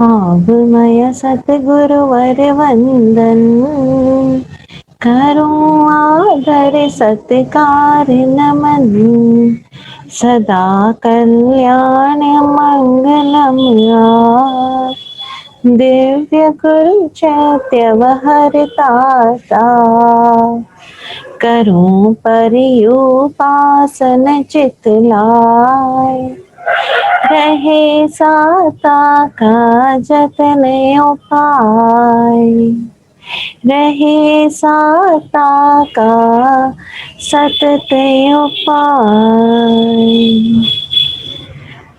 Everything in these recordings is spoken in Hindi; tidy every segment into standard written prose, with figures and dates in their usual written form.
भावमय सतगुरुवर वंदन, करूं आदर सत्कार नमन। सदा कल्याण मंगलम दिव्य गुरु चैत्यवहरताता, करूं परियुपासन चितलाय। रहे साता का जतन उपाय, रहे साता का सतत उपाय।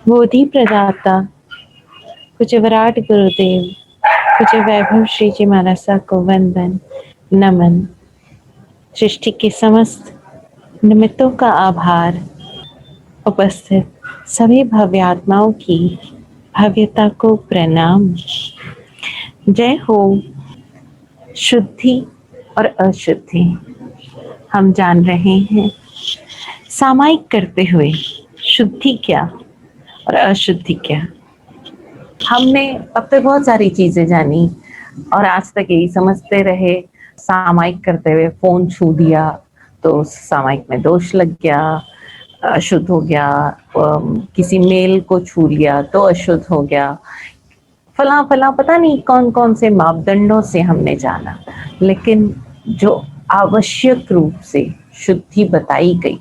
बोधि प्रदाता पूज्य विराट गुरुदेव, पूज्य वैभव श्री जी महाराज को वंदन नमन। सृष्टि के समस्त निमित्तों का आभार। उपस्थित सभी भव्य आत्माओं की भव्यता को प्रणाम। जय हो। शुद्धि और अशुद्धि हम जान रहे हैं, सामायिक करते हुए शुद्धि क्या और अशुद्धि क्या। हमने अब तक बहुत सारी चीजें जानी और आज तक यही समझते रहे, सामायिक करते हुए फोन छू दिया तो सामायिक में दोष लग गया, अशुद्ध हो गया। किसी मेल को छू लिया तो अशुद्ध हो गया। फला फला पता नहीं कौन कौन से मापदंडों से हमने जाना, लेकिन जो आवश्यक रूप से शुद्धि बताई गई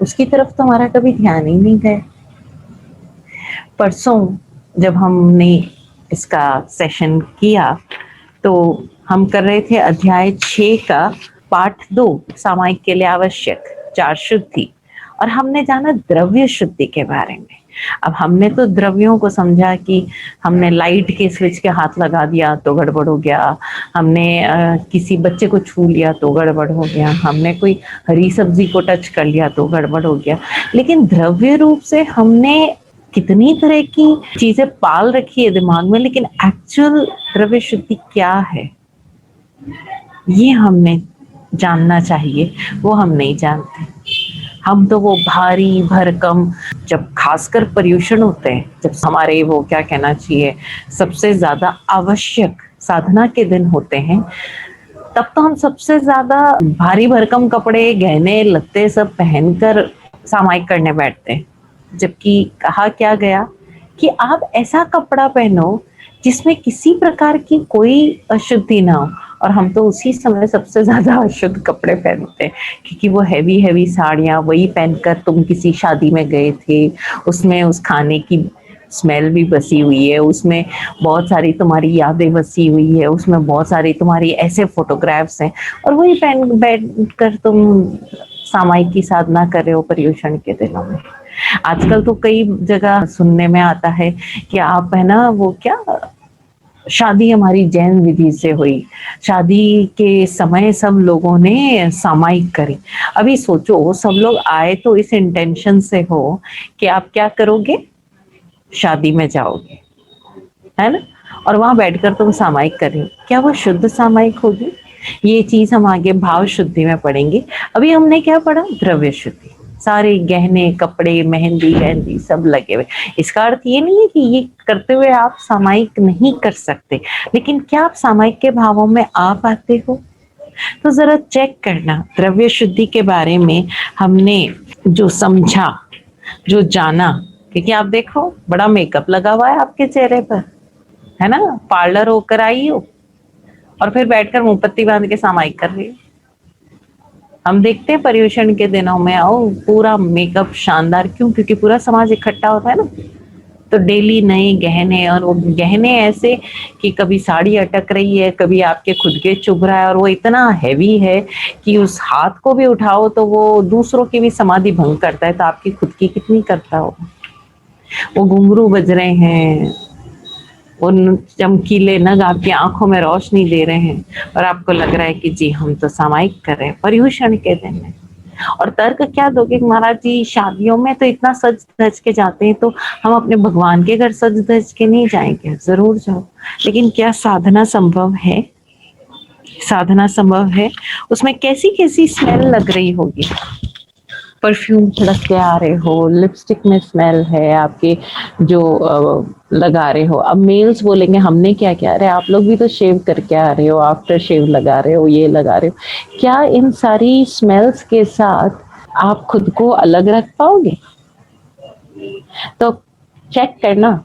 उसकी तरफ तो हमारा कभी ध्यान ही नहीं गया। परसों जब हमने इसका सेशन किया तो हम कर रहे थे अध्याय 6 का पाठ 2, सामायिक के लिए आवश्यक 4 शुद्धि, और हमने जाना द्रव्य शुद्धि के बारे में। अब हमने तो द्रव्यों को समझा कि हमने लाइट के स्विच के हाथ लगा दिया तो गड़बड़ हो गया, हमने किसी बच्चे को छू लिया तो गड़बड़ हो गया, हमने कोई हरी सब्जी को टच कर लिया तो गड़बड़ हो गया। लेकिन द्रव्य रूप से हमने कितनी तरह की चीजें पाल रखी है दिमाग में, लेकिन एक्चुअल द्रव्य शुद्धि क्या है ये हमने जानना चाहिए, वो हम नहीं जानते। हम तो वो भारी भरकम, जब खासकर पर्यूषण होते हैं, जब हमारे वो क्या कहना चाहिए सबसे ज्यादा आवश्यक साधना के दिन होते हैं, तब तो हम सबसे ज्यादा भारी भरकम कपड़े गहने लत्ते सब पहनकर सामायिक करने बैठते हैं। जबकि कहा क्या गया कि आप ऐसा कपड़ा पहनो जिसमें किसी प्रकार की कोई अशुद्धि ना हो। और हम तो उसी समय सबसे ज्यादा अशुद्ध कपड़े पहनते हैं, क्योंकि वो हैवी हैवी साड़ियां वही पहनकर तुम किसी शादी में गए थे, उसमें उस खाने की स्मेल भी बसी हुई है, उसमें बहुत सारी तुम्हारी यादें बसी हुई है, उसमें बहुत सारी तुम्हारी ऐसे फोटोग्राफ्स हैं, और वही पहन बैठ कर तुम सामायिक की साधना कर रहे हो पर्यूषण के दिनों में। आजकल तो कई जगह सुनने में आता है कि आप है ना वो क्या, शादी हमारी जैन विधि से हुई, शादी के समय सब लोगों ने सामायिक करी। अभी सोचो सब लोग आए तो इस इंटेंशन से हो कि आप क्या करोगे, शादी में जाओगे, है ना, और वहां बैठकर तुम सामायिक कर रहे हो, क्या वो शुद्ध सामायिक होगी? ये चीज हम आगे भाव शुद्धि में पढ़ेंगे। अभी हमने क्या पढ़ा, द्रव्य शुद्धि। सारे गहने कपड़े मेहंदी गहंदी सब लगे हुए। इसका अर्थ ये नहीं है कि ये करते हुए आप सामायिक नहीं कर सकते, लेकिन क्या आप सामायिक के भावों में आ पाते हो? तो जरा चेक करना द्रव्य शुद्धि के बारे में हमने जो समझा, जो जाना। क्योंकि आप देखो बड़ा मेकअप लगा हुआ है आपके चेहरे पर, है ना, पार्लर होकर आई हो और फिर बैठकर मुंहपत्ती बांध के सामायिक कर रही हो। हम देखते हैं पर्यूषण के दिनों में आओ पूरा मेकअप शानदार, क्यों? क्योंकि पूरा समाज इकट्ठा होता है ना, तो डेली नए गहने, और वो गहने ऐसे कि कभी साड़ी अटक रही है, कभी आपके खुद के चुभ रहा है, और वो इतना हैवी है कि उस हाथ को भी उठाओ तो वो दूसरों की भी समाधि भंग करता है, तो आपकी खुद की कितनी करता होगा। वो घुंघरू बज रहे हैं, उन चमकीले नग आपकी आंखों में रोशनी दे रहे हैं, और आपको लग रहा है कि जी हम तो सामायिक कर रहे हैं पर्यूषण के दिन में। और तर्क क्या दोगे, महाराज जी शादियों में तो इतना सज धज के जाते हैं, तो हम अपने भगवान के घर सज धज के नहीं जाएंगे? जरूर जाओ, लेकिन क्या साधना संभव है? साधना संभव है? उसमें कैसी कैसी स्मेल लग रही होगी, परफ्यूम छिड़क के आ रहे हो, लिपस्टिक में स्मेल है आपके जो लगा रहे हो। अब मेल्स बोलेंगे हमने क्या किया, अरे आप लोग भी तो शेव करके आ रहे हो, आफ्टर शेव लगा रहे हो, ये लगा रहे हो। क्या इन सारी स्मेल्स के साथ आप खुद को अलग रख पाओगे? तो चेक करना।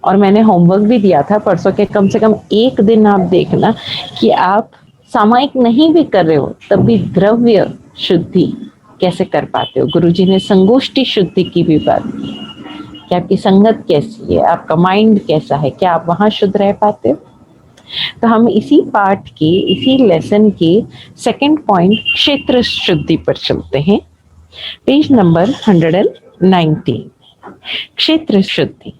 और मैंने होमवर्क भी दिया था परसों के, कम से कम एक दिन आप देखना कि आप सामायिक नहीं भी कर रहे हो तब भी द्रव्य शुद्धि कैसे कर पाते हो। गुरुजी ने संगोष्ठी शुद्धि की भी बात की कि आपकी संगत कैसी है, आपका माइंड कैसा है, क्या आप वहां शुद्ध रह पाते हो। तो हम इसी पाठ के, इसी लेसन के सेकंड पॉइंट क्षेत्र शुद्धि पर चलते हैं। पेज नंबर 119, क्षेत्र शुद्धि।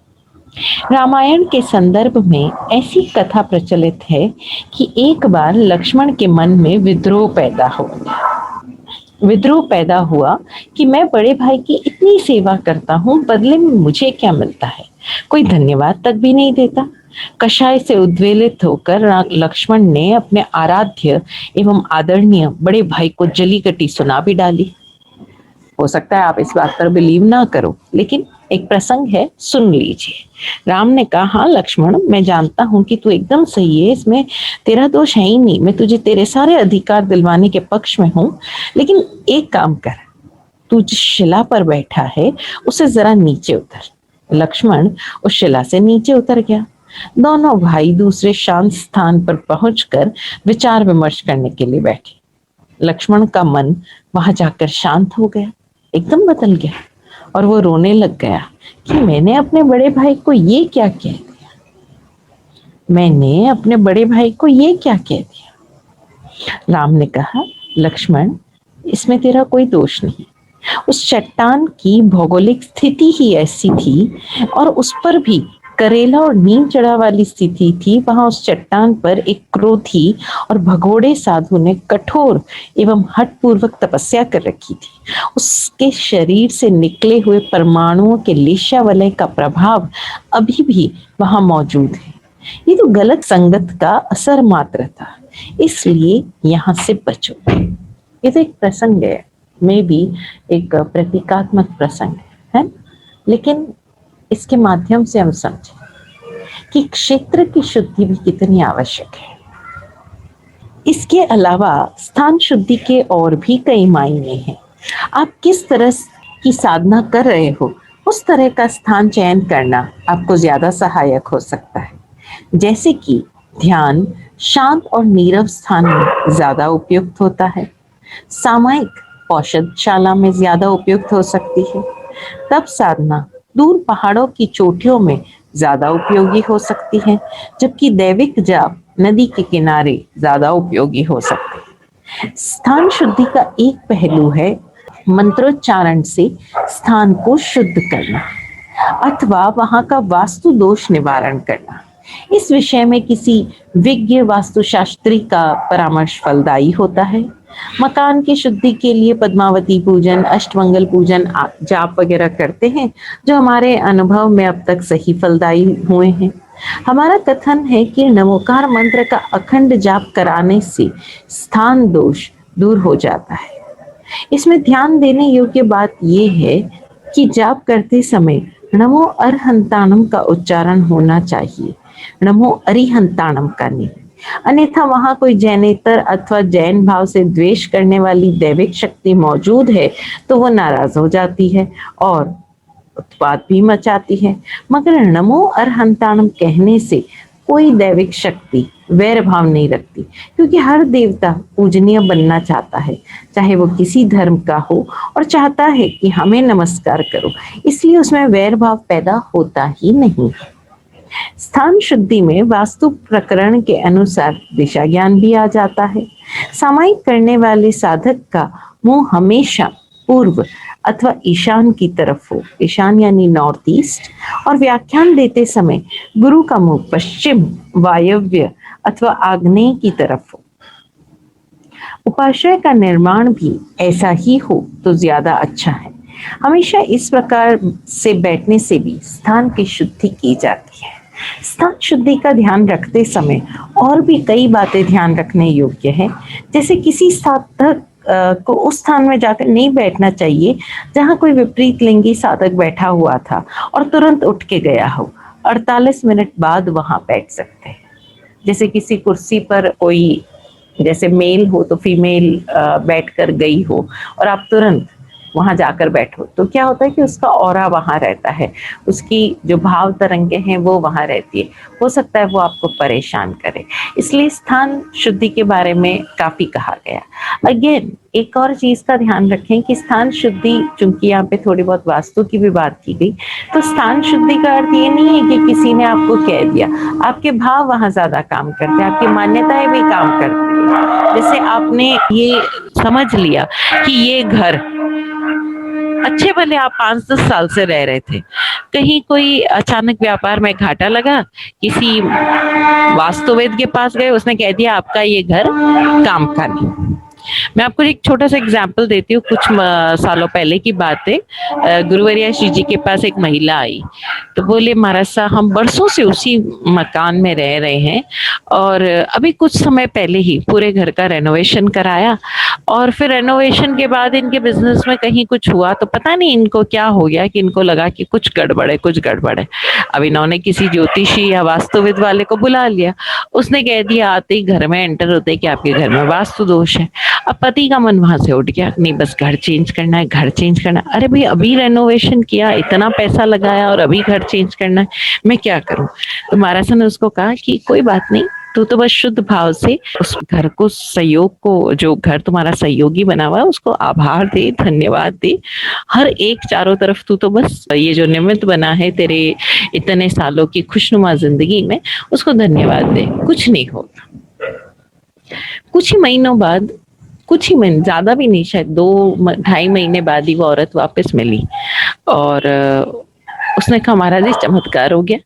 रामायण के संदर्भ में ऐसी कथा प्रचलित है कि एक बार लक्ष्मण के मन में विद्रोह पैदा हुआ कि मैं बड़े भाई की इतनी सेवा करता हूँ, बदले में मुझे क्या मिलता है? कोई धन्यवाद तक भी नहीं देता। कषाय से उद्वेलित होकर लक्ष्मण ने अपने आराध्य एवं आदरणीय बड़े भाई को जली कटी सुना भी डाली। हो सकता है आप इस बात पर बिलीव ना करो, लेकिन एक प्रसंग है, सुन लीजिए। राम ने कहा, हाँ लक्ष्मण, मैं जानता हूं कि तू एकदम सही है, इसमें तेरा दोष है ही नहीं, मैं तुझे तेरे सारे अधिकार दिलवाने के पक्ष में हूं। लेकिन एक काम कर, तू जिस शिला पर बैठा है उसे जरा नीचे उतर। लक्ष्मण उस शिला से नीचे उतर गया। दोनों भाई दूसरे शांत स्थान पर पहुंचकर विचार विमर्श करने के लिए बैठे। लक्ष्मण का मन वहां जाकर शांत हो गया, एकदम बदल गया, और वो रोने लग गया कि मैंने अपने बड़े भाई को ये क्या कह दिया, मैंने अपने बड़े भाई को ये क्या कह दिया। राम ने कहा, लक्ष्मण, इसमें तेरा कोई दोष नहीं। उस चट्टान की भौगोलिक स्थिति ही ऐसी थी, और उस पर भी करेला और नीम चढ़ा वाली स्थिति थी। वहां उस चट्टान पर एक क्रोधी और भगोड़े साधु ने कठोर एवं हठपूर्वक तपस्या कर रखी थी। उसके शरीर से निकले हुए परमाणुओं के लेशा वलय का प्रभाव अभी भी वहां मौजूद है। ये तो गलत संगत का असर मात्र था, इसलिए यहां से बचो। ये तो एक प्रसंग है, में भी एक प्रतीकात्मक प्रसंग है, लेकिन इसके माध्यम से हम समझें कि क्षेत्र की शुद्धि भी कितनी आवश्यक है। इसके अलावा स्थान शुद्धि के और भी कई मायने हैं। आप किस तरह की साधना कर रहे हो, उस तरह का स्थान चयन करना आपको ज्यादा सहायक हो सकता है। जैसे कि ध्यान शांत और नीरव स्थान में ज्यादा उपयुक्त होता है। सामायिक औषधशाला में ज्यादा उपयुक्त हो सकती है। तब साधना दूर पहाड़ों की चोटियों में ज्यादा उपयोगी हो सकती है, जबकि दैविक जाप नदी के किनारे ज्यादा उपयोगी हो सकती है। स्थान शुद्धि का एक पहलू है मंत्रोच्चारण से स्थान को शुद्ध करना अथवा वहां का वास्तु दोष निवारण करना। इस विषय में किसी विज्ञ वास्तुशास्त्री का परामर्श फलदायी होता है। मकान की शुद्धि के लिए पद्मावती पूजन, अष्टमंगल पूजन, जाप वगैरह करते हैं, जो हमारे अनुभव में अब तक सही फलदायी हुए हैं। हमारा कथन है कि नमोकार मंत्र का अखंड जाप कराने से स्थान दोष दूर हो जाता है। इसमें ध्यान देने योग्य बात यह है कि जाप करते समय नमो अरहंताणम का उच्चारण होना चाहिए, नमो अरिहंताणम का नहीं। अन्यथा वहां कोई जैनेतर अथवा जैन भाव से द्वेष करने वाली दैविक शक्ति मौजूद है तो वो नाराज हो जाती है और उत्पात भी मचाती है। मगर नमो अरहंताणम कहने से कोई दैविक शक्ति वैर भाव नहीं रखती, क्योंकि हर देवता पूजनीय बनना चाहता है, चाहे वो किसी धर्म का हो, और चाहता है कि हमें नमस्कार करो, इसलिए उसमें वैर भाव पैदा होता ही नहीं। स्थान शुद्धि में वास्तु प्रकरण के अनुसार दिशा ज्ञान भी आ जाता है। सामायिक करने वाले साधक का मुंह हमेशा पूर्व अथवा ईशान की तरफ हो, ईशान यानी नॉर्थ ईस्ट, और व्याख्यान देते समय गुरु का मुंह पश्चिम, वायव्य अथवा आग्नेय की तरफ हो। उपाश्रय का निर्माण भी ऐसा ही हो तो ज्यादा अच्छा है। हमेशा इस प्रकार से बैठने से भी स्थान की शुद्धि की जाती है। स्थान शुद्धि का ध्यान रखते समय और भी कई बातें ध्यान रखने योग्य है। जैसे किसी साधक को उस स्थान में जाकर नहीं बैठना चाहिए जहां कोई विपरीत लिंगी साधक बैठा हुआ था और तुरंत उठ के गया हो। 48 मिनट बाद वहां बैठ सकते हैं। जैसे किसी कुर्सी पर कोई, जैसे मेल हो तो फीमेल बैठ कर गई हो और आप तुरंत वहां जाकर बैठो, तो क्या होता है कि उसका ऑरा वहां रहता है, उसकी जो भाव तरंगे हैं वो वहां रहती है, हो सकता है वो आपको परेशान करे। इसलिए स्थान शुद्धि के बारे में काफी कहा गया। अगेन एक और चीज का ध्यान रखें कि स्थान शुद्धि, चूंकि यहाँ पे थोड़ी बहुत वास्तु की भी बात की गई, तो स्थान शुद्धि का अर्थ ये नहीं है कि किसी ने आपको कह दिया, आपके भाव वहां ज्यादा काम करते हैं, आपकी मान्यताएं भी काम करती है। जैसे आपने ये समझ लिया कि ये घर अच्छे भले आप 5-10 साल से रह रहे थे, कहीं कोई अचानक व्यापार में घाटा लगा, किसी वास्तुवेद के पास गए, उसने कह दिया आपका ये घर काम का नहीं। मैं आपको एक छोटा सा एग्जाम्पल देती हूँ। कुछ सालों पहले की बात है। गुरुवरिया श्री जी के पास एक महिला आई, तो बोले महाराज साहब हम बरसों से उसी मकान में रह रहे हैं और अभी कुछ समय पहले ही पूरे घर का रेनोवेशन कराया, और फिर रेनोवेशन के बाद इनके बिजनेस में कहीं कुछ हुआ, तो पता नहीं इनको क्या हो गया कि इनको लगा कि कुछ गड़बड़ है, कुछ गड़बड़ है। अब इन्होंने किसी ज्योतिषी या वास्तुविद वाले को बुला लिया, उसने कह दिया आते ही घर में एंटर होते कि आपके घर में वास्तु दोष है। अब पति का मन वहां से उठ गया, नहीं बस घर चेंज करना है, घर चेंज करना है। अरे भाई अभी रेनोवेशन किया, इतना पैसा लगाया और अभी घर चेंज करना है, मैं क्या करूं? तो महाराज ने उसको कहा कि कोई बात नहीं, तू तो बस शुद्ध भाव से उस घर को, सहयोग को, जो घर तुम्हारा सहयोगी बना हुआ है उसको आभार दे, धन्यवाद दे। हर एक चारों तरफ तू तो बस ये जो निमित्त बना है तेरे इतने सालों की खुशनुमा जिंदगी में, उसको धन्यवाद दे, कुछ नहीं होगा। कुछ ही महीनों बाद, कुछ ही महीने, ज्यादा भी नहीं, शायद 2-2.5 महीने बाद ही वो औरत वापस मिली और उसने कहा महाराज जी चमत्कार हो गया।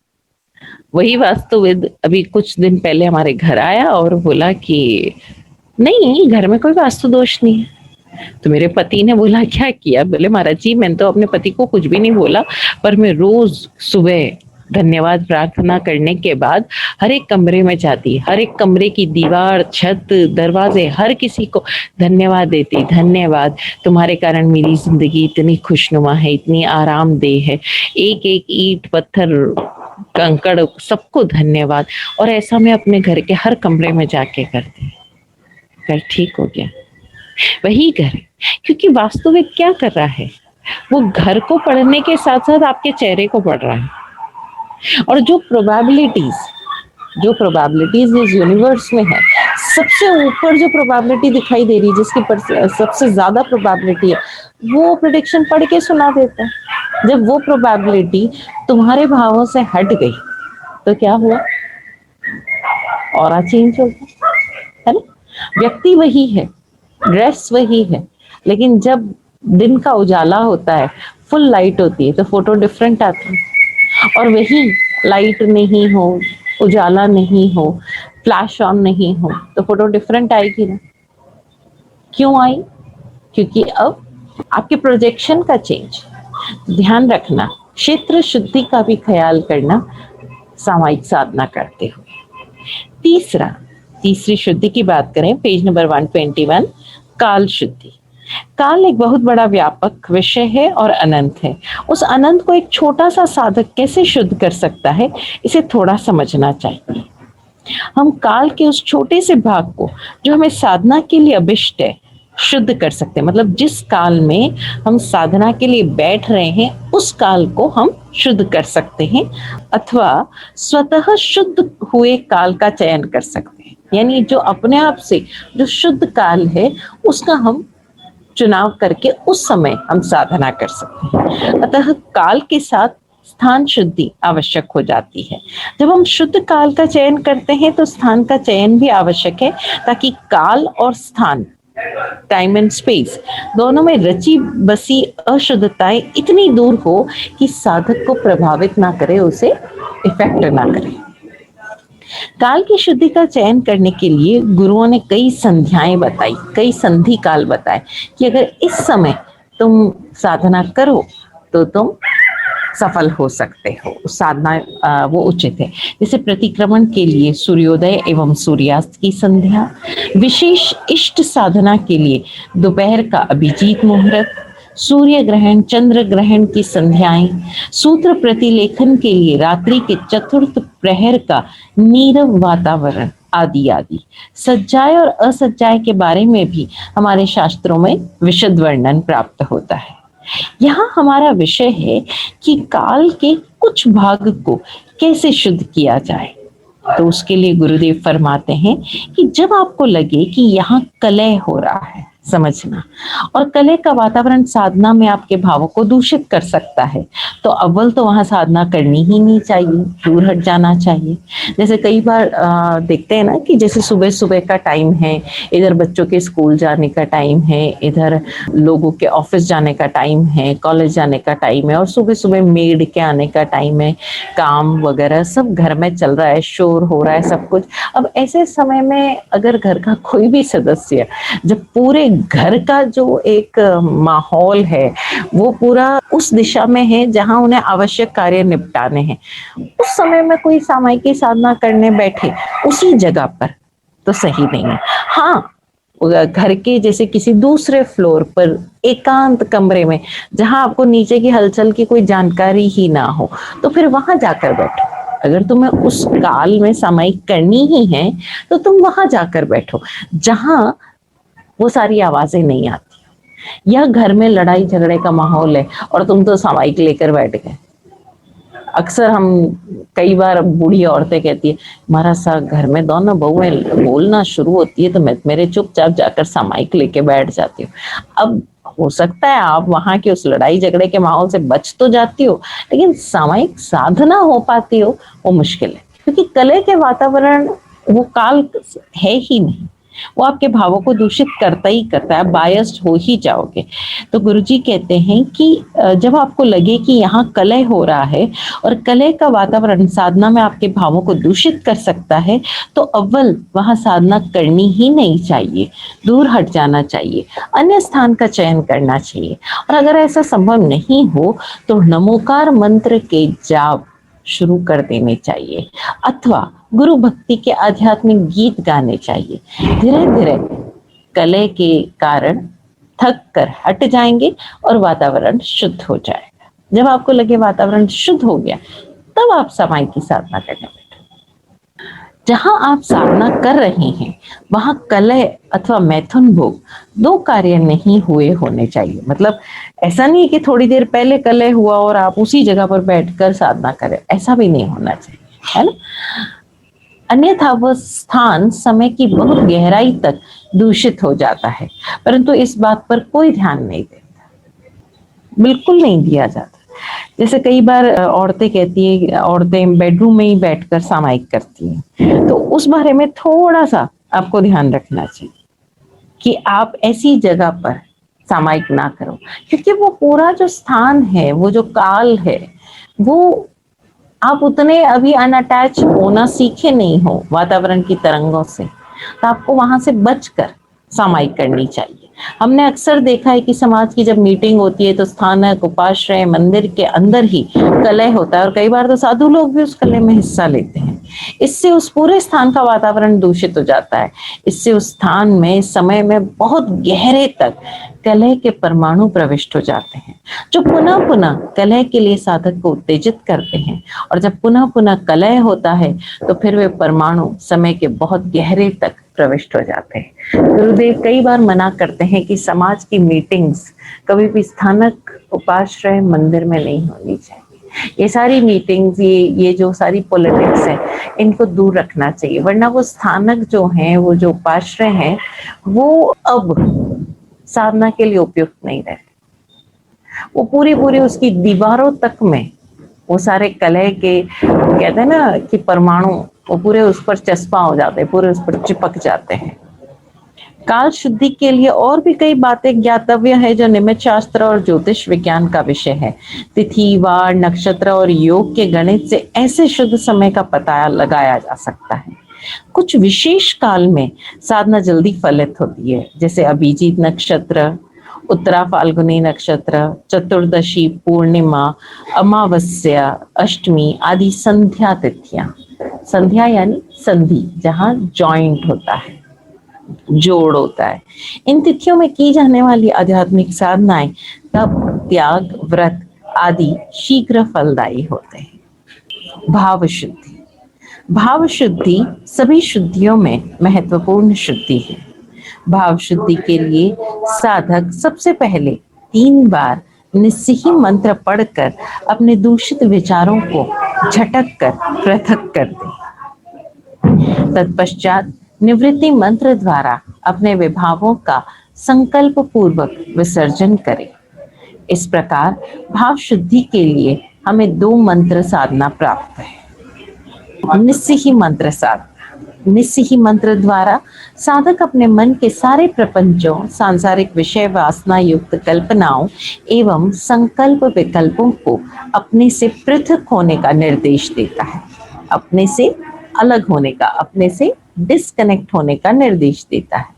वही वास्तुविद अभी कुछ दिन पहले हमारे घर आया और बोला कि नहीं घर में कोई वास्तु दोष नहीं है। तो मेरे पति ने बोला क्या किया? बोले महाराज जी मैंने तो अपने पति को कुछ भी नहीं बोला, पर मैं रोज सुबह धन्यवाद प्रार्थना करने के बाद हर एक कमरे में जाती, हर एक कमरे की दीवार, छत, दरवाजे, हर किसी को धन्यवाद देती, धन्यवाद तुम्हारे कारण मेरी जिंदगी इतनी खुशनुमा है, इतनी आरामदेह है, एक एक ईंट पत्थर कंकड़ सबको धन्यवाद। और ऐसा मैं अपने घर के हर कमरे में जाके करती, घर ठीक हो गया। वही घर, क्योंकि वास्तविक क्या कर रहा है, वो घर को पढ़ने के साथ साथ आपके चेहरे को पढ़ रहा है। और जो प्रोबेबिलिटीज इस यूनिवर्स में है, सबसे ऊपर जो प्रोबेबिलिटी दिखाई दे रही है, जिसकी सबसे ज्यादा प्रोबेबिलिटी है, वो प्रेडिक्शन पढ़ के सुना देता है। जब वो प्रोबेबिलिटी तुम्हारे भावों से हट गई तो क्या हुआ? ऑरा चेंज हो गया, है ना? व्यक्ति वही है, ड्रेस वही है, लेकिन जब दिन का उजाला होता है, फुल लाइट होती है, तो फोटो डिफरेंट आती है। और वही लाइट नहीं हो, उजाला नहीं हो, फ्लैश ऑन नहीं हो, तो फोटो डिफरेंट आएगी ना? क्यों आई? क्योंकि अब आपके प्रोजेक्शन का चेंज। ध्यान रखना, क्षेत्र शुद्धि का भी ख्याल करना सामायिक साधना करते हो। तीसरी शुद्धि की बात करें, पेज नंबर 121, काल शुद्धि। काल एक बहुत बड़ा व्यापक विषय है और अनंत है। उस अनंत को एक छोटा सा साधक कैसे शुद्ध कर सकता है, इसे थोड़ा समझना चाहिए। हम काल के उस छोटे से भाग को, जो हमें साधना के लिए अभिष्ट है, शुद्ध कर सकते हैं। मतलब जिस काल में हम साधना के लिए बैठ रहे हैं, उस काल को हम शुद्ध कर सकते हैं, अथवा स्वतः शुद्ध हुए काल का चयन कर सकते हैं। यानी जो अपने आप से जो शुद्ध काल है, उसका हम चुनाव करके उस समय हम साधना कर सकते हैं। अतः काल के साथ स्थान शुद्धि आवश्यक हो जाती है। जब हम शुद्ध काल का चयन करते हैं तो स्थान का चयन भी आवश्यक है, ताकि काल और स्थान, टाइम एंड स्पेस, दोनों में रची बसी अशुद्धताएं इतनी दूर हो कि साधक को प्रभावित ना करे, उसे इफेक्ट ना करे। काल की शुद्धि का चयन करने के लिए गुरुओं ने कई संध्याएं बताई, कई संधि काल बताए कि अगर इस समय तुम साधना करो तो तुम सफल हो सकते हो। साधना वो उचित है। जैसे प्रतिक्रमण के लिए सूर्योदय एवं सूर्यास्त की संध्या, विशेष इष्ट साधना के लिए दोपहर का अभिजीत मुहूर्त, सूर्य ग्रहण चंद्र ग्रहण की संध्याएं, सूत्र प्रतिलेखन के लिए रात्रि के चतुर्थ प्रहर का नीरव वातावरण आदि आदि। सज्जाए और असज्जाए के बारे में भी हमारे शास्त्रों में विशद वर्णन प्राप्त होता है। यहाँ हमारा विषय है कि काल के कुछ भाग को कैसे शुद्ध किया जाए। तो उसके लिए गुरुदेव फरमाते हैं कि जब आपको लगे कि यहाँ कलह हो रहा है, समझना, और कलह का वातावरण साधना में आपके भावों को दूषित कर सकता है, तो अव्वल तो वहां साधना करनी ही नहीं चाहिए, दूर हट जाना चाहिए। जैसे कई बार देखते हैं ना कि जैसे सुबह सुबह का टाइम है, इधर बच्चों के स्कूल जाने का टाइम है, इधर लोगों के ऑफिस जाने का टाइम है, कॉलेज जाने का टाइम है, और सुबह सुबह मेड के आने का टाइम है, काम वगैरह सब घर में चल रहा है, शोर हो रहा है सब कुछ। अब ऐसे समय में अगर घर का कोई भी सदस्य, जब पूरे घर का जो एक माहौल है वो पूरा उस दिशा में है जहां उन्हें आवश्यक कार्य निपटाने हैं, उस समय में कोई सामायिक साधना करने बैठे उसी जगह पर, तो सही नहीं है। हाँ, घर के जैसे किसी दूसरे फ्लोर पर एकांत कमरे में जहां आपको नीचे की हलचल की कोई जानकारी ही ना हो, तो फिर वहां जाकर बैठो। अगर तुम्हें उस काल में सामायिक करनी ही है तो तुम वहां जाकर बैठो जहां वो सारी आवाजें नहीं आती। या घर में लड़ाई झगड़े का माहौल है और तुम तो सामायिक लेकर बैठ गए। अक्सर हम कई बार बूढ़ी औरतें कहती है, हमारा सा घर में दोनों बहुएं बोलना शुरू होती है तो मैं मेरे चुपचाप जाकर सामायिक लेके बैठ जाती हूँ। अब हो सकता है आप वहां के उस लड़ाई झगड़े के माहौल से बच तो जाती हो, लेकिन सामायिक साधना हो पाती हो वो मुश्किल है, क्योंकि कलह के वातावरण वो काल है ही नहीं, वो आपके भावों को दूषित करता ही करता है, बायस्ड हो ही जाओगे। तो गुरुजी कहते हैं कि जब आपको लगे कि यहाँ कलह हो रहा है और कलह का वातावरण साधना में आपके भावों को दूषित कर सकता है, तो अव्वल वहां साधना करनी ही नहीं चाहिए, दूर हट जाना चाहिए, अन्य स्थान का चयन करना चाहिए। और अगर ऐसा संभव नहीं हो तो नमोकार मंत्र के जाप शुरू कर देने चाहिए, अथवा गुरु भक्ति के आध्यात्मिक गीत गाने चाहिए। धीरे धीरे कलह के कारण थक कर हट जाएंगे और वातावरण शुद्ध हो जाएगा। जब आपको लगे वातावरण शुद्ध हो गया, तब आप सामायिक की साधना करने बैठो। जहां आप साधना कर रहे हैं वहां कलह अथवा मैथुन भोग दो कार्य नहीं हुए होने चाहिए। मतलब ऐसा नहीं कि थोड़ी देर पहले कलह हुआ और आप उसी जगह पर बैठकर साधना करें, ऐसा भी नहीं होना चाहिए, है ना। अन्यथा वह स्थान समय की बहुत गहराई तक दूषित हो जाता है, परंतु इस बात पर कोई ध्यान नहीं देता, बिल्कुल नहीं दिया जाता। जैसे कई बार औरतें कहती है, औरतें बेडरूम में ही बैठकर सामायिक करती हैं, तो उस बारे में थोड़ा सा आपको ध्यान रखना चाहिए कि आप ऐसी जगह पर सामायिक ना करो, क्योंकि वो पूरा जो स्थान है, वो जो काल है, वो आप उतने अभी अनअटैच होना सीखे नहीं हो वातावरण की तरंगों से, तो आपको वहां से बचकर सामायिक करनी चाहिए। हमने अक्सर देखा है कि समाज की जब मीटिंग होती है तो स्थानक उपाश्रय मंदिर के अंदर ही कलह होता है, और कई बार तो साधु लोग भी उस कलह में हिस्सा लेते हैं। इससे उस पूरे स्थान का वातावरण दूषित हो जाता है। इससे उस स्थान में समय में बहुत गहरे तक कलह के परमाणु प्रविष्ट हो जाते हैं, जो पुनः पुनः कलह के लिए साधक को उत्तेजित करते हैं। और जब पुनः पुनः कलह होता है तो फिर वे परमाणु समय के बहुत गहरे तक प्रविष्ट हो जाते हैं। गुरुदेव कई बार मना करते हैं कि समाज की मीटिंग्स कभी भी स्थानक उपाश्रय मंदिर में नहीं होनी चाहिए। ये सारी मीटिंग्स, ये जो सारी पॉलिटिक्स है, इनको दूर रखना चाहिए, वरना वो स्थानक जो हैं, वो जो उपाश्रय हैं, वो अब साधना के लिए उपयुक्त नहीं रहते। वो पूरी पूरी उसकी दीवारों तक में वो सारे कलह के, कहते हैं ना कि परमाणु, वो पूरे उस पर चस्पा हो जाते हैं, पूरे उस पर चिपक जाते हैं। काल शुद्धि के लिए और भी कई बातें ज्ञातव्य है, जो निमित्त शास्त्र और ज्योतिष विज्ञान का विषय है। तिथि वार नक्षत्र और योग के गणित से ऐसे शुद्ध समय का पता लगाया जा सकता है। कुछ विशेष काल में साधना जल्दी फलित होती है, जैसे अभिजीत नक्षत्र उत्तरा फाल्गुनी नक्षत्र, चतुर्दशी, पूर्णिमा, अमावस्या, अष्टमी आदि संध्या तिथियां। संध्या यानी संधि, जहां जॉइंट होता है, जोड़ होता है। इन तिथियों में की जाने वाली आध्यात्मिक साधनाएं, तप, त्याग, व्रत आदि शीघ्र फलदायी होते हैं। भाव शुद्धि। भाव शुद्धि सभी शुद्धियों में महत्वपूर्ण शुद्धि है। भाव शुद्धि के लिए साधक सबसे पहले 3 बार निस्सिही मंत्र पढ़कर अपने दूषित विचारों को झटक कर पृथक कर दे। तत्पश्चात निवृत्ति मंत्र द्वारा अपने विभावों का संकल्प पूर्वक विसर्जन करें। इस प्रकार भाव शुद्धि के लिए हमें 2 मंत्र साधना प्राप्त है। निस्सिही मंत्र साधना। निस्सिही मंत्र द्वारा साधक अपने मन के सारे प्रपंचों, सांसारिक विषय वासना युक्त कल्पनाओं एवं संकल्प विकल्पों को अपने से पृथक होने का निर्देश देता है। अपने से अलग होने का, अपने से डिस्कनेक्ट होने का निर्देश देता है।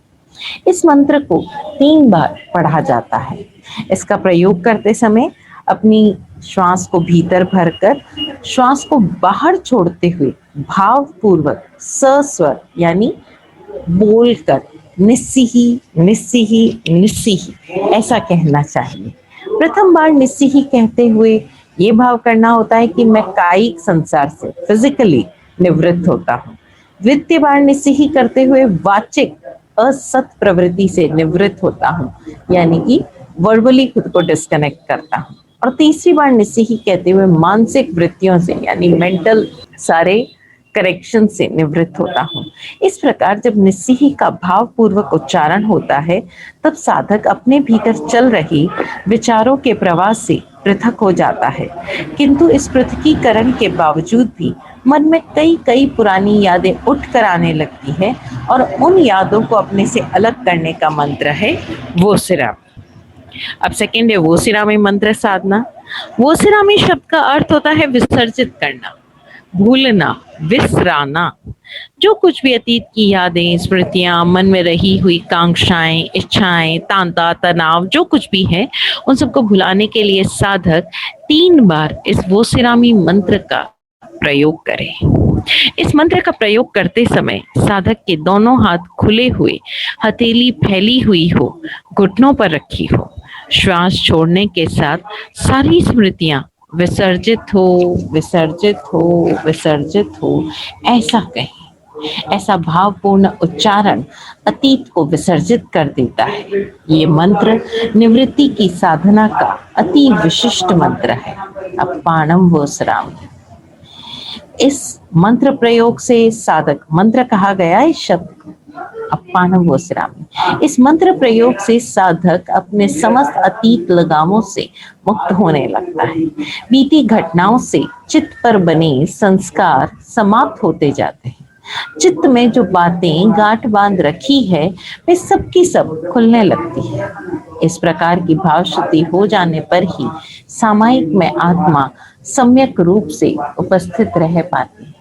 इस मंत्र को 3 बार पढ़ा जाता है। इसका प्रयोग करते समय अपनी श्वास को भीतर भरकर श्वास को बाहर छोड़ते हुए भावपूर्वक सस्वर यानी बोलकर निस्सिही निस्सिही निस्सिही ऐसा कहना चाहिए। प्रथम बार निस्सिही कहते हुए ये भाव करना होता है कि मैं कायिक संसार से फिजिकली निवृत्त होता हूँ। द्वितीय बार निस्सिही करते हुए वाचिक असत प्रवृत्ति से निवृत्त होता हूँ, यानी कि वर्बली खुद को डिस्कनेक्ट करता हूँ। और तीसरी बार निस्सिही कहते हुए मानसिक वृत्तियों से यानी मेंटल सारे करेक्शन से निवृत्त होता हूँ। इस प्रकार जब निस्सिही का भावपूर्वक उच्चारण होता है, तब साधक अपने भीतर चल रही विचारों के प्रवाह से पृथक हो जाता है। किंतु इस पृथकीकरण के बावजूद भी मन में कई कई पुरानी यादें उठ कर आने लगती है और उन यादों को अपने से अलग करने का मंत्र है वोसिरामी। अब सेकेंड है वोसिरामी मंत्र साधना। वोसिरामी शब्द का अर्थ होता है विसर्जित करना, भूलना, विसराना। जो कुछ भी अतीत की यादें, स्मृतियां, मन में रही हुई कांक्षाएं, इच्छाएं, तांता, तनाव जो कुछ भी है, उन सबको भुलाने के लिए साधक 3 बार इस वोसिरामी मंत्र का प्रयोग करें। इस मंत्र का प्रयोग करते समय साधक के दोनों हाथ खुले हुए, हथेली फैली हुई हो, घुटनों पर रखी हो। श्वास छोड़ने के साथ सारी स्मृतियां विसर्जित हो, विसर्जित हो, विसर्जित हो, ऐसा कहें। ऐसा भावपूर्ण उच्चारण अतीत को विसर्जित कर देता है। ये मंत्र निवृत्ति की साधना का अति विशिष्ट मंत्र है। अप्पाणम वोसिरामी। इस मंत्र प्रयोग से साधक, मंत्र कहा गया इस शब्द को, अप्पाणम वोसिरामी। इस मंत्र प्रयोग से साधक अपने समस्त अतीत लगामों से मुक्त होने लगता है। बीती घटनाओं से चित्त पर बने संस्कार समाप्त होते जाते हैं। चित्त में जो बातें गांठ बांध रखी है, वे सब की सब खुलने लगती है। इस प्रकार की भाव शुद्धि हो जाने पर ही सामायिक में आत्मा सम्यक रूप से उपस्थित रह पाती है।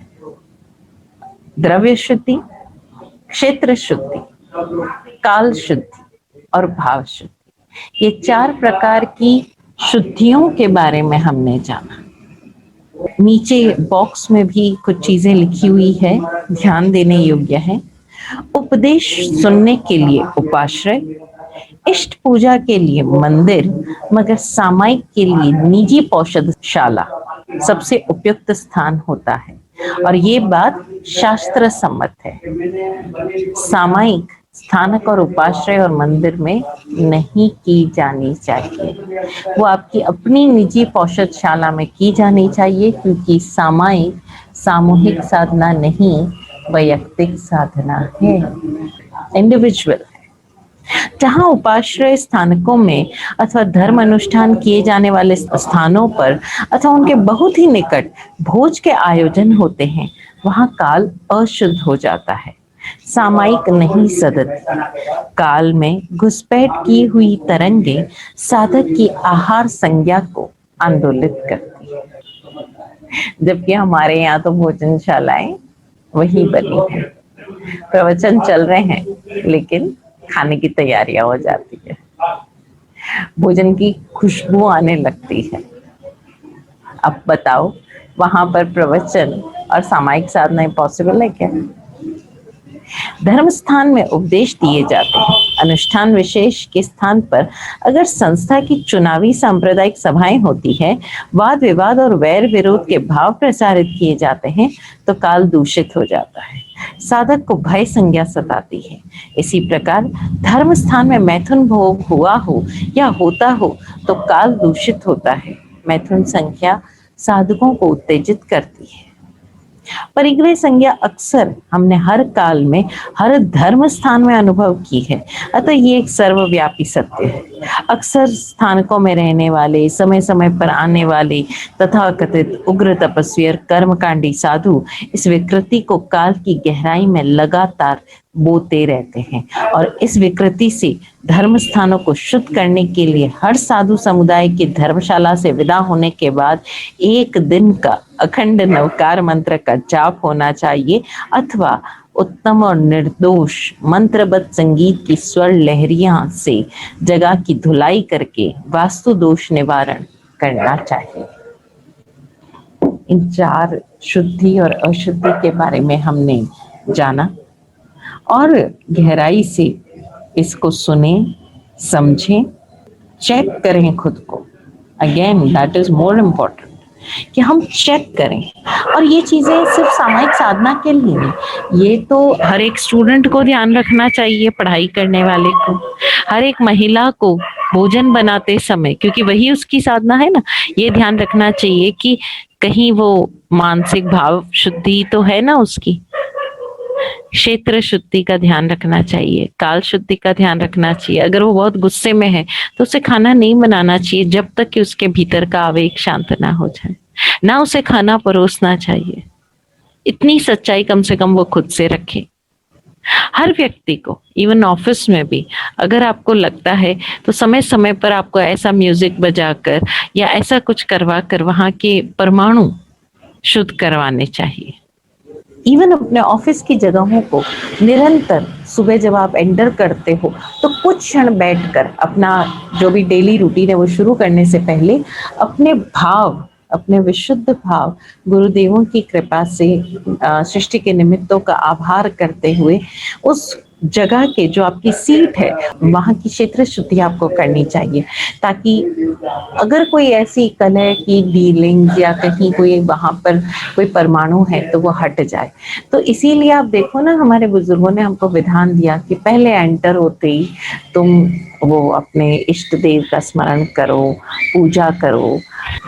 द्रव्य शुद्धि, क्षेत्र शुद्धि, काल शुद्धि और भाव शुद्धि, ये 4 प्रकार की शुद्धियों के बारे में हमने जाना। नीचे बॉक्स में भी कुछ चीजें लिखी हुई है, ध्यान देने योग्य है। उपदेश सुनने के लिए उपाश्रय, इष्ट पूजा के लिए मंदिर, मगर सामायिक के लिए निजी पौषधशाला सबसे उपयुक्त स्थान होता है। और ये बात शास्त्र सम्मत है। सामायिक स्थानक और उपाश्रय और मंदिर में नहीं की जानी चाहिए। वो आपकी अपनी निजी पौषधशाला में की जानी चाहिए, क्योंकि सामायिक सामूहिक साधना नहीं, वैयक्तिक साधना है, इंडिविजुअल। जहाँ उपाश्रय स्थानकों में अथवा धर्म अनुष्ठान किए जाने वाले स्थानों पर अथवा उनके बहुत ही निकट भोज के आयोजन होते हैं, वहाँ काल अशुद्ध हो जाता है, सामायिक नहीं सदती। काल में घुसपैठ की हुई तरंगे साधक की आहार संज्ञा को आंदोलित करती है। जबकि हमारे यहाँ तो भोजनशालाएं वही बनी है, प्रवचन चल रहे हैं लेकिन खाने की तैयारियां हो जाती है। भोजन की खुशबू आने लगती है। अब बताओ, वहां पर प्रवचन और सामायिक साधना पॉसिबल है क्या? धर्म स्थान में उपदेश दिए जाते हैं। अनुष्ठान विशेष के स्थान पर अगर संस्था की चुनावी सांप्रदायिक सभाएं होती है, वाद विवाद और वैर विरोध के भाव प्रसारित किए जाते हैं, तो काल दूषित हो जाता है, साधक को भय संज्ञा सताती है। इसी प्रकार धर्म स्थान में मैथुन भोग हुआ हो या होता हो तो काल दूषित होता है। मैथुन संख्या साधकों को उत्तेजित करती है। परिग्रह संज्ञा अक्सर हमने हर काल में हर धर्म स्थान में अनुभव की है, अतः ये एक सर्वव्यापी सत्य है। अक्सर स्थानकों में रहने वाले, समय समय पर आने वाले तथा कथित उग्र तपस्वी और कर्मकांडी साधु इस विकृति को काल की गहराई में लगातार बोते रहते हैं, और इस विकृति से धर्म स्थानों को शुद्ध करने के लिए हर साधु समुदाय की धर्मशाला से विदा होने के बाद एक दिन का अखंड नवकार मंत्र का जाप होना चाहिए, अथवा उत्तम और निर्दोष मंत्रबद्ध संगीत की स्वर लहरियां से जगह की धुलाई करके वास्तु दोष निवारण करना चाहिए। इन 4 शुद्धि और अशुद्धि के बारे में हमने जाना, और गहराई से इसको सुने, समझें, चेक करें खुद को। Again that is more important कि हम चेक करें। और ये चीजें सिर्फ सामायिक साधना के लिए नहीं, ये तो हर एक स्टूडेंट को ध्यान रखना चाहिए, पढ़ाई करने वाले को, हर एक महिला को भोजन बनाते समय, क्योंकि वही उसकी साधना है ना, ये ध्यान रखना चाहिए कि कहीं वो मानसिक भाव शुद्धि तो है ना उसकी, क्षेत्र शुद्धि का ध्यान रखना चाहिए, काल शुद्धि का ध्यान रखना चाहिए। अगर वो बहुत गुस्से में है तो उसे खाना नहीं बनाना चाहिए जब तक कि उसके भीतर का आवेग शांत ना हो जाए, ना उसे खाना परोसना चाहिए। इतनी सच्चाई कम से कम वो खुद से रखे। हर व्यक्ति को, इवन ऑफिस में भी, अगर आपको लगता है तो समय समय पर आपको ऐसा म्यूजिक बजाकर या ऐसा कुछ करवा कर वहां के परमाणु शुद्ध करवाने चाहिए। इवन अपने ऑफिस की जगहों को निरंतर सुबह जब आप एंटर करते हो तो कुछ क्षण बैठकर अपना जो भी डेली रूटीन है वो शुरू करने से पहले अपने भाव, अपने विशुद्ध भाव गुरुदेवों की कृपा से सृष्टि के निमित्तों का आभार करते हुए उस जगह के जो आपकी सीट है वहां की क्षेत्र शुद्धि आपको करनी चाहिए, ताकि अगर कोई ऐसी कलह की डीलिंग या कहीं कोई वहां पर कोई परमाणु है तो वो हट जाए। तो इसीलिए आप देखो ना, हमारे बुजुर्गों ने हमको विधान दिया कि पहले एंटर होते ही तुम वो अपने इष्ट देव का स्मरण करो, पूजा करो,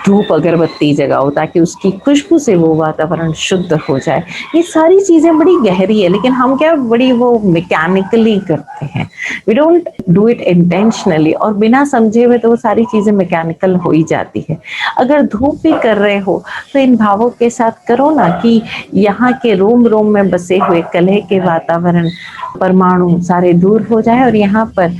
धूप अगरबत्ती जगाओ, ताकि उसकी खुशबू से वो वातावरण शुद्ध हो जाए। ये सारी चीजें बड़ी गहरी है, लेकिन हम क्या बड़ी वो मैकेनिकली करते हैं, we don't do it intentionally, और बिना समझे हुए तो वो सारी चीजें मैकेनिकल हो ही जाती है। अगर धूप भी कर रहे हो तो इन भावों के साथ करो ना, कि यहाँ के रोम रोम में बसे हुए कलह के वातावरण, परमाणु सारे दूर हो जाए और यहाँ पर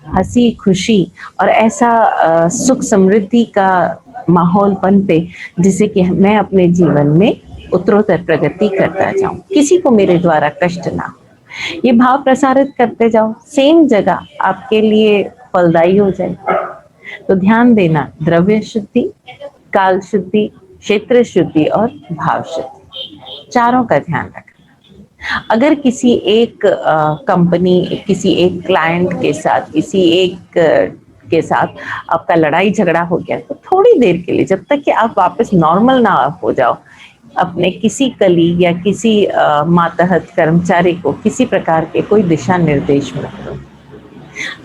हंसी खुशी और ऐसा सुख समृद्धि का माहौल बनते, जिससे कि मैं अपने जीवन में उत्तरोत्तर प्रगति करता जाऊं, किसी को मेरे द्वारा कष्ट ना हो। ये भाव प्रसारित करते जाओ, सेम जगह आपके लिए फलदायी हो जाए। तो ध्यान देना, द्रव्य शुद्धि, काल शुद्धि, क्षेत्र शुद्धि और भाव शुद्धि, चारों का ध्यान रखना। अगर किसी एक कंपनी, किसी एक क्लाइंट के साथ, किसी एक के साथ आपका लड़ाई झगड़ा हो गया, तो थोड़ी देर के लिए, जब तक कि आप वापस नॉर्मल ना हो जाओ, अपने किसी कलीग या किसी मातहत कर्मचारी को किसी प्रकार के कोई दिशा निर्देश मत दो।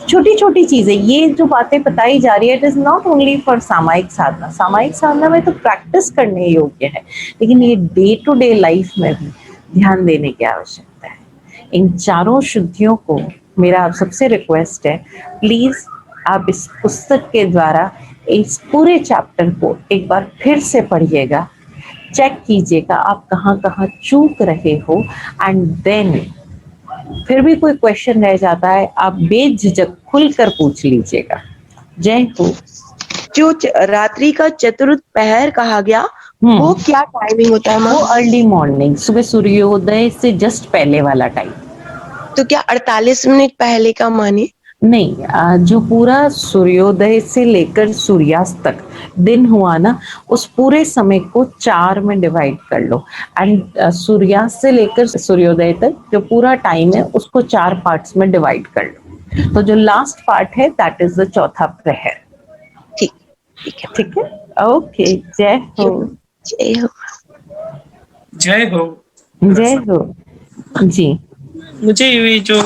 छोटी छोटी चीजें, ये जो बातें बताई जा रही है, it is not only for सामायिक साधना। सामायिक साधना में तो प्रैक्टिस करने योग्य है, लेकिन ये डे टू डे लाइफ में भी ध्यान देने की आवश्यकता है। इन चारों शुद्धियों को मेरा सबसे रिक्वेस्ट है, प्लीज आप इस पुस्तक के द्वारा इस पूरे चैप्टर को एक बार फिर से पढ़िएगा, चेक कीजिएगा आप कहाँ कहाँ चूक रहे हो, एंड देन फिर भी कोई क्वेश्चन रह जाता है, आप बेझिझक खुलकर पूछ लीजिएगा। जय हो। जो रात्रि का चतुर्थ पहर कहा गया, वो क्या टाइमिंग होता है? वो अर्ली मॉर्निंग, सुबह सूर्योदय से जस्ट पहले वाला टाइम। तो क्या 48 मिनट पहले का माने? नहीं, जो पूरा सूर्योदय से लेकर सूर्यास्त तक दिन हुआ ना, उस पूरे समय को 4 में डिवाइड कर लो। एंड सूर्यास्त से लेकर सूर्योदय तक जो पूरा टाइम है उसको 4 पार्ट्स में डिवाइड कर लो। तो जो लास्ट पार्ट है दैट इज द चौथा प्रहर। ठीक ठीक है। ठीक है, ओके, जय हो। जय हो। जय हो। जय हो जी। मुझे ये जो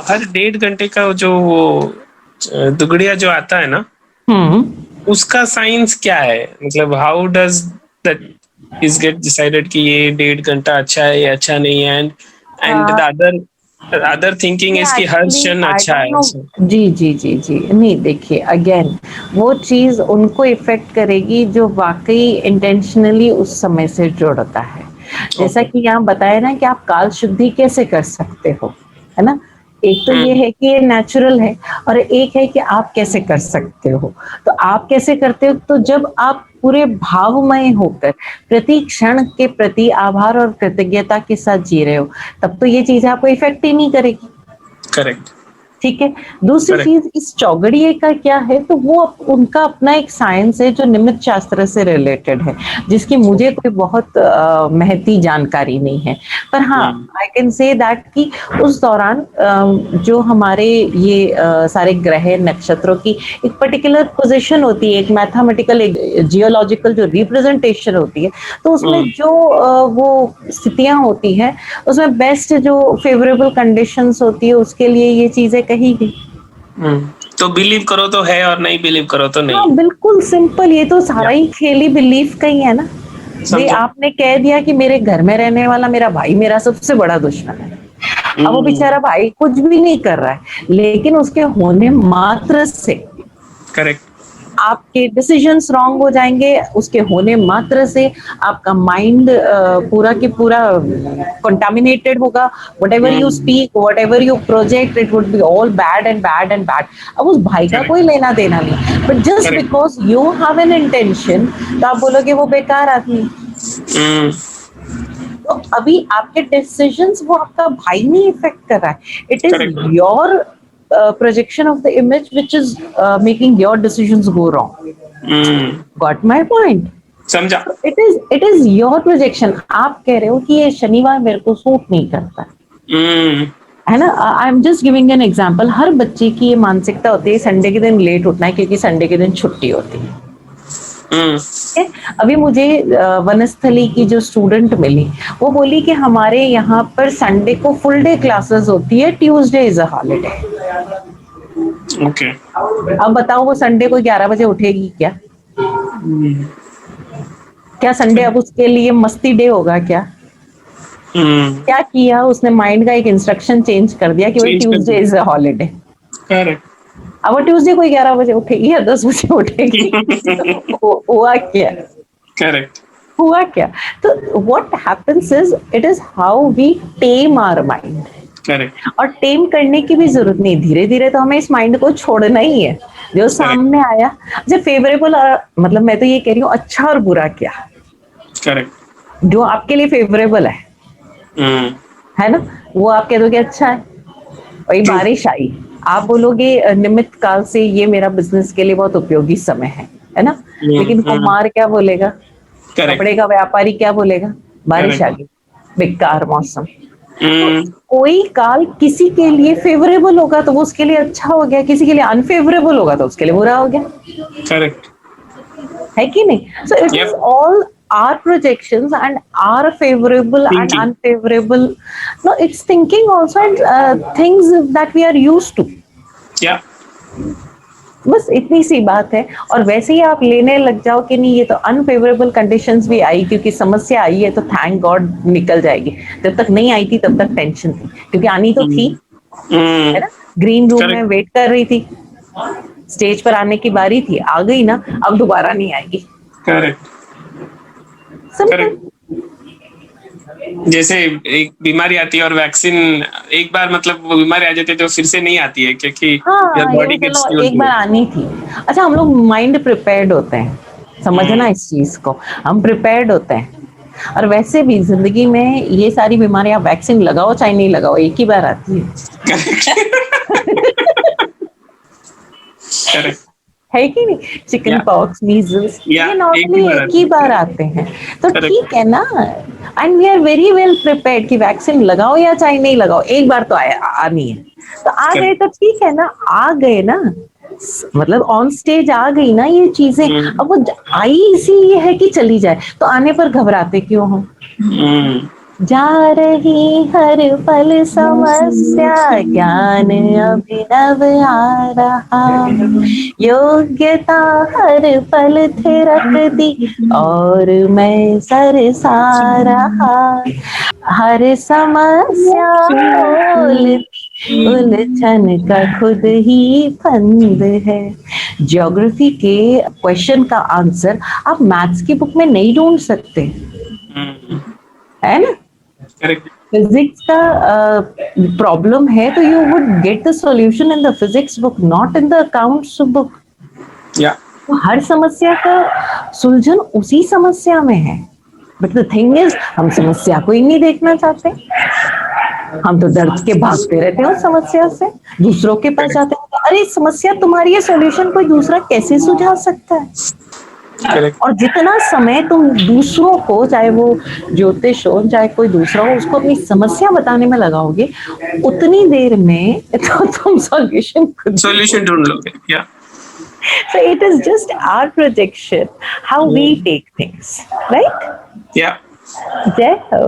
हर 1.5 घंटे का जो वो दुगड़िया जो आता है ना, हम्म। उसका साइंस क्या है? मतलब how does that is get decided कि ये 1.5 घंटा अच्छा है या अच्छा नहीं है? And the other thinking is कि हर एक्चुअली क्षण आई अच्छा डोंट है। नो। जी जी जी जी, नहीं देखिए, अगेन वो चीज उनको इफेक्ट करेगी जो वाकई इंटेंशनली उस समय से जुड़ता है। जैसा ओके। कि यहाँ बताया ना कि आप काल शुद्धि कैसे कर सकते हो, है ना। एक तो ये हम्म। है कि ये नेचुरल है, और एक है कि आप कैसे कर सकते हो। तो आप कैसे करते हो, तो जब आप पूरे भावमय होकर प्रति क्षण के प्रति आभार और कृतज्ञता के साथ जी रहे हो, तब तो ये चीज आपको इफेक्ट ही नहीं करेगी। करेक्ट। ठीक है। दूसरी करेक्ट। चीज, इस चौगड़िए का क्या है, तो वो उनका अपना एक साइंस है जो निमित्त शास्त्र से रिलेटेड है, जिसकी मुझे कोई बहुत महती जानकारी नहीं है। पर हाँ, आई कैन से दैट कि उस दौरान जो हमारे ये सारे ग्रह नक्षत्रों की एक पर्टिकुलर पोजीशन होती है, एक मैथमेटिकल, एक जियोलॉजिकल जो रिप्रेजेंटेशन होती है, तो उसमें जो वो स्थितियां होती हैं, उसमें बेस्ट जो फेवरेबल कंडीशंस होती है उसके लिए ये चीजें कही गई। तो बिलीव करो तो है और नहीं बिलीव करो तो नहीं। हाँ बिल्कुल सिंपल, ये तो सारा या ही खेल ही बिलीफ का ही है ना। भाई समझा। आपने कह दिया कि मेरे घर में रहने वाला मेरा भाई मेरा सबसे बड़ा दुश्मन है। अब वो बेचारा भाई कुछ भी नहीं कर रहा है, लेकिन उसके होने मात्र से करेक्ट। आपके डिसीजंस रॉन्ग हो जाएंगे, उसके होने मात्र से आपका माइंड पूरा की पूरा कंटामिनेटेड होगा। What ever you speak, what ever you project, it would be all bad and bad and bad. अब उस भाई का कोई करेक्ट। लेना देना नहीं, but just correct. Because you have an intention, तो आप बोलोगे वो बेकार आदमी है। तो अभी आपके डिसीजंस वो आपका भाई नहीं इफेक्ट कर रहा है, it is correct. Your projection of the image which is making your decisions go wrong. Got my point? समझा। So it is your projection. आप कह रहे हो कि ये शनिवार मेरे को सूट नहीं करता, है ना। I am just giving an example. हर बच्चे की ये मानसिकता होती है संडे के दिन लेट उठना है क्योंकि संडे के दिन छुट्टी होती है। अभी मुझे वनस्थली की जो स्टूडेंट मिली, वो बोली कि हमारे यहाँ पर संडे को फुल डे क्लासेस होती है, Tuesday is a holiday. Okay. अब बताओ वो संडे को 11 बजे उठेगी क्या? क्या संडे अब उसके लिए मस्ती डे होगा क्या? क्या किया उसने, माइंड का एक इंस्ट्रक्शन चेंज कर दिया कि भाई चेंज कर ट्यूसडे दिया। Is a holiday. करेक्ट। अब वो ट्यूसडे को 11 बजे उठेगी या 10 बजे उठेगी? तो हुआ क्या? करेक्ट। हुआ क्या? तो what happens is it is how we tame our mind. Correct. और टेम करने की भी जरूरत नहीं, धीरे धीरे तो हमें इस माइंड को छोड़ना ही है। जो सामने आया, अच्छा फेवरेबल, मतलब मैं तो ये कह रही हूँ अच्छा और बुरा क्या, करेक्ट। जो आपके लिए फेवरेबल है ना, वो आप कह दोगे अच्छा है। वही बारिश आई, आप बोलोगे निमित्त काल से ये मेरा बिजनेस के लिए बहुत उपयोगी समय है ना। लेकिन कुम्हार क्या बोलेगा, कपड़े का व्यापारी क्या बोलेगा, बारिश आ गई, बेकार मौसम। तो कोई काल किसी के लिए फेवरेबल होगा तो वो उसके लिए अच्छा हो गया, किसी के लिए अनफेवरेबल होगा तो उसके लिए बुरा हो गया, करेक्ट। है कि नहीं। So it is all our projections and our favorable and Thinking. unfavorable, no, it's thinking also, and things that we are used to. Yeah. बस इतनी सी बात है। और वैसे ही आप लेने लग जाओ कि नहीं ये तो अनफेवरेबल कंडीशंस भी आई, क्योंकि समस्या आई है तो थैंक गॉड निकल जाएगी। जब तक नहीं आई थी तब तक टेंशन थी, क्योंकि आनी तो थी, है ना। ग्रीन रूम में वेट कर रही थी, स्टेज पर आने की बारी थी, आ गई ना, अब दोबारा नहीं आएगी। करेक्ट। सिंपल। जैसे एक बीमारी आती है और वैक्सीन एक बार, मतलब वो बीमारी आ जाती है तो फिर से नहीं आती है क्योंकि हाँ, ये बॉडी भी गेट्स चलो यूज्ड एक टू बार इट। आनी थी। अच्छा, हम लोग माइंड प्रिपेयर्ड होते हैं, समझना इस चीज को, हम प्रिपेयर्ड होते हैं। और वैसे भी जिंदगी में ये सारी बीमारियां वैक्सीन लगाओ चाहे नहीं लगाओ एक ही बार आती है। Correct. है कि नहीं? Chicken Yeah. Pox, measles, Yeah, ये एक नॉर्मली ही बार एक ही आते बार हैं। आते हैं, तो Correct. ठीक है ना। And we are very well prepared कि वैक्सीन लगाओ या चाहे नहीं लगाओ, एक बार तो आनी है, तो आ गए Correct. तो ठीक है ना, आ गए ना, मतलब ऑन स्टेज आ गई ना ये चीजें। हम्म। अब वो आई इसीलिए है कि चली जाए, तो आने पर घबराते क्यों हो? हम्म। जा रही हर पल समस्या, ज्ञान अभिनव आ रहा, योग्यता हर पल थिरक दी, और मैं सरसा रहा, हर समस्या खोलती उलझन का खुद ही फंद है। ज्योग्राफी के क्वेश्चन का आंसर आप मैथ्स की बुक में नहीं ढूंढ सकते, हम्म। है ना? Correct. फिजिक्स का प्रॉब्लम है तो you would get the solution in the physics book, not in the accounts book. Yeah. तो हर समस्या का सुलझन उसी समस्या में है, बट द थिंग इज हम समस्या को ही नहीं देखना चाहते, हम तो डर के भागते रहते हैं उस समस्या से, दूसरों के पास जाते हैं, अरे समस्या तुम्हारी है, सॉल्यूशन कोई दूसरा कैसे सुझा सकता है? Correct. और जितना समय तुम दूसरों को, चाहे वो ज्योतिष हो चाहे कोई दूसरा हो, उसको अपनी समस्या बताने में लगाओगे, उतनी देर में तो तुम सॉल्यूशन खुद। Solution ढूंढ लोगे. Yeah. So it is just our projection, how we take things, right? Yeah. जय हो।